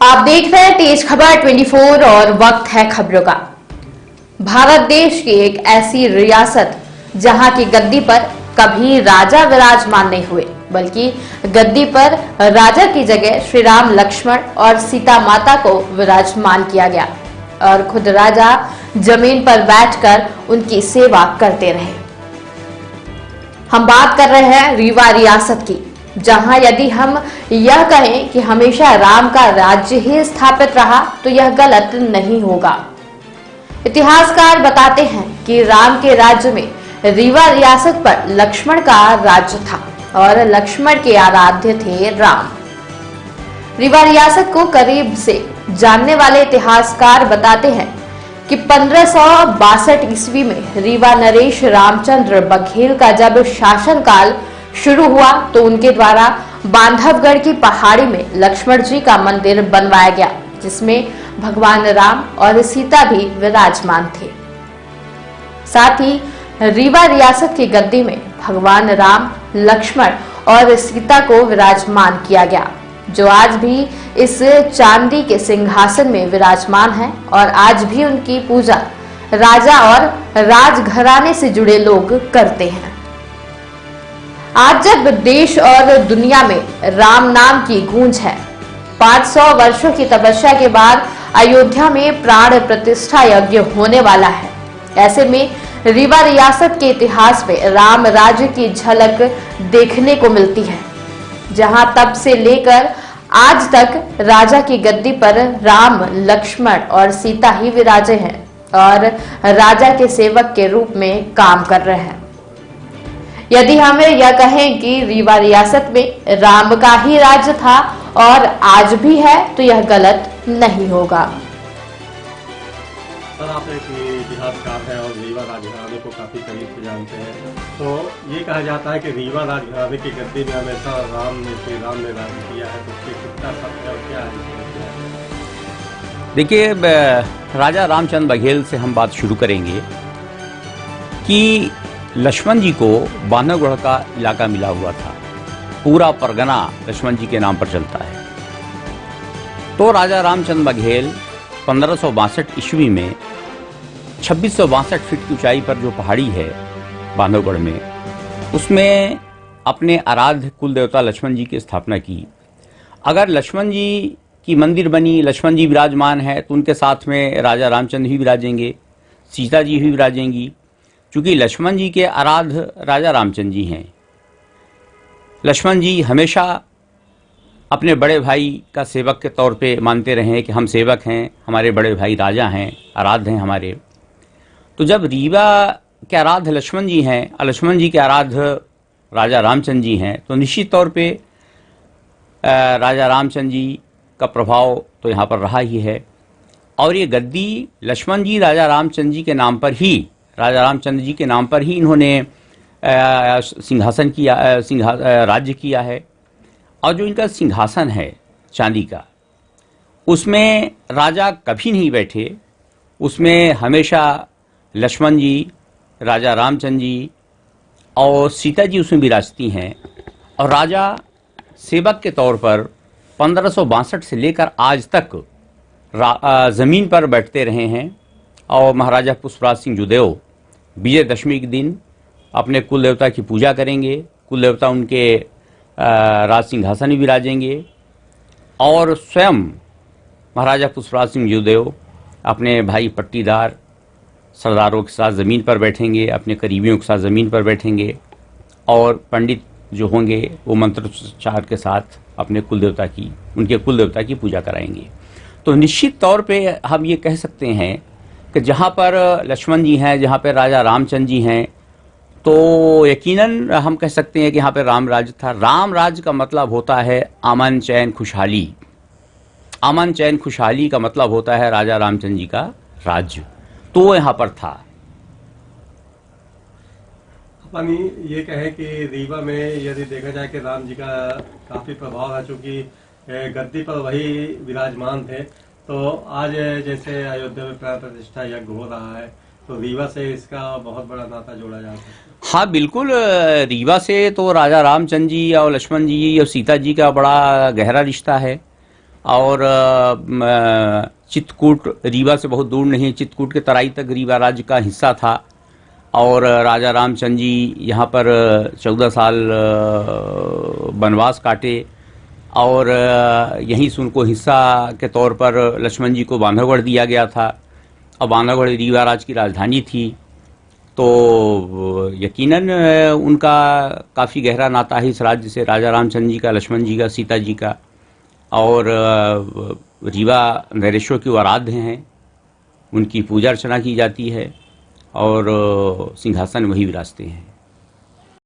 आप देख रहे हैं तेज खबर 24 और वक्त है खबरों का। भारत देश की एक ऐसी रियासत जहां की गद्दी पर कभी राजा विराजमान नहीं हुए, बल्कि गद्दी पर राजा की जगह श्री राम, लक्ष्मण और सीता माता को विराजमान किया गया और खुद राजा जमीन पर बैठकर उनकी सेवा करते रहे। हम बात कर रहे हैं रीवा रियासत की, जहां यदि हम यह कहें कि हमेशा राम का राज्य ही स्थापित रहा तो यह गलत नहीं होगा। इतिहासकार बताते हैं कि राम के राज्य में रीवा रियासत पर लक्ष्मण का राज्य था और लक्ष्मण के आराध्य थे राम। रीवा रियासत को करीब से जानने वाले इतिहासकार बताते हैं कि 1562 ईस्वी में रीवा नरेश रामचंद्र बघेल का जब शासनकाल शुरू हुआ तो उनके द्वारा बांधवगढ़ की पहाड़ी में लक्ष्मण जी का मंदिर बनवाया गया, जिसमें भगवान राम और सीता भी विराजमान थे। साथ ही रीवा रियासत की गद्दी में भगवान राम, लक्ष्मण और सीता को विराजमान किया गया, जो आज भी इस चांदी के सिंहासन में विराजमान है और आज भी उनकी पूजा राजा और राजघराने से जुड़े लोग करते हैं। आज जब देश और दुनिया में राम नाम की गूंज है, 500 वर्षों की तपस्या के बाद अयोध्या में प्राण प्रतिष्ठा यज्ञ होने वाला है। ऐसे में रीवा रियासत के इतिहास में राम राज्य की झलक देखने को मिलती है, जहां तब से लेकर आज तक राजा की गद्दी पर राम, लक्ष्मण और सीता ही विराजे हैं और राजा के सेवक के रूप में काम कर रहे हैं। यदि हम यह कहें कि रीवा रियासत में राम का ही राज्य था और आज भी है तो यह गलत नहीं होगा। सर, आप एक इतिहासकार हैं और रीवा राजघराने को काफी करीब से जानते हैं, तो ये कहा जाता है कि रीवा राजघराने की गद्दी में हमेशा श्री राम ने राज किया है, तो उसके कितना सत्य है और क्या है? देखिए, राजा रामचंद्र बघेल से हम बात शुरू करेंगे कि लक्ष्मण जी को बांधवगढ़ का इलाका मिला हुआ था। पूरा परगना लक्ष्मण जी के नाम पर चलता है। तो राजा रामचंद्र बघेल 1562 ईस्वी में 2662 फीट की ऊंचाई पर जो पहाड़ी है बांधवगढ़ में, उसमें अपने आराध्य कुल देवता लक्ष्मण जी की स्थापना की। अगर लक्ष्मण जी की मंदिर बनी, लक्ष्मण जी विराजमान है, तो उनके साथ में राजा रामचंद्र ही विराजेंगे, सीता जी भी विराजेंगी, क्योंकि लक्ष्मण जी के आराध्य राजा रामचंद्र जी हैं। लक्ष्मण जी हमेशा अपने बड़े भाई का सेवक के तौर पे मानते रहे हैं कि हम सेवक हैं, हमारे बड़े भाई राजा हैं, आराध्य हैं हमारे। तो जब रीवा के आराध्य लक्ष्मण जी हैं और लक्ष्मण जी के आराध्य राजा रामचंद्र जी हैं, तो निश्चित तौर पे राजा रामचंद्र जी का प्रभाव तो यहाँ पर रहा ही है। और ये गद्दी लक्ष्मण जी राजा रामचंद्र जी के नाम पर ही, राजा रामचंद्र जी के नाम पर ही इन्होंने सिंहासन किया, राज्य किया है। और जो इनका सिंहासन है चांदी का, उसमें राजा कभी नहीं बैठे, उसमें हमेशा लक्ष्मण जी, राजा रामचंद्र जी और सीता जी उसमें विराजती हैं। और राजा सेवक के तौर पर 1562 से लेकर आज तक ज़मीन पर बैठते रहे हैं। और महाराजा पुष्पराज सिंह जुदेव विजयदशमी के दिन अपने कुल देवता की पूजा करेंगे, कुल देवता उनके राज सिंहासन में विराजेंगे और स्वयं महाराजा पुष्पराज सिंह जुदेव अपने भाई पट्टीदार सरदारों के साथ ज़मीन पर बैठेंगे, अपने करीबियों के साथ ज़मीन पर बैठेंगे और पंडित जो होंगे वो मंत्रोच्चार के साथ अपने कुल देवता की, उनके कुल देवता की पूजा कराएंगे। तो निश्चित तौर पे हम ये कह सकते हैं कि जहाँ पर लक्ष्मण जी हैं, जहाँ पर राजा रामचंद्र जी हैं, तो यकीनन हम कह सकते हैं कि यहाँ पर राम राज्य था। राम राज्य का मतलब होता है अमन, चैन, खुशहाली। अमन, चैन, खुशहाली का मतलब होता है राजा रामचंद्र जी का राज्य, तो वो यहाँ पर था। अपन ये कहें कि रीवा में यदि देखा जाए कि राम जी का काफी प्रभाव है, चूंकि गद्दी पर वही विराजमान थे, तो आज जैसे अयोध्या में प्राण प्रतिष्ठा यज्ञ हो रहा है, तो रीवा से इसका बहुत बड़ा नाता जोड़ा जा सकता है। हाँ बिल्कुल, रीवा से तो राजा रामचंद्र जी और लक्ष्मण जी और सीता जी का बड़ा गहरा रिश्ता है। और चित्रकूट रीवा से बहुत दूर नहीं, चित्रकूट के तराई तक रीवा राज्य का हिस्सा था। और राजा रामचंद्र जी यहाँ पर 14 साल वनवास काटे और यहीं से उनको हिस्सा के तौर पर लक्ष्मण जी को बांधवगढ़ दिया गया था। अब बांधवगढ़ रीवा राज्य की राजधानी थी, तो यकीनन उनका काफ़ी गहरा नाता है इस राज्य से, राजा रामचंद्र जी का, लक्ष्मण जी का, सीता जी का। और रीवा नरेश्वर की आराध्य हैं, उनकी पूजा अर्चना की जाती है और सिंहासन वही विराजते हैं।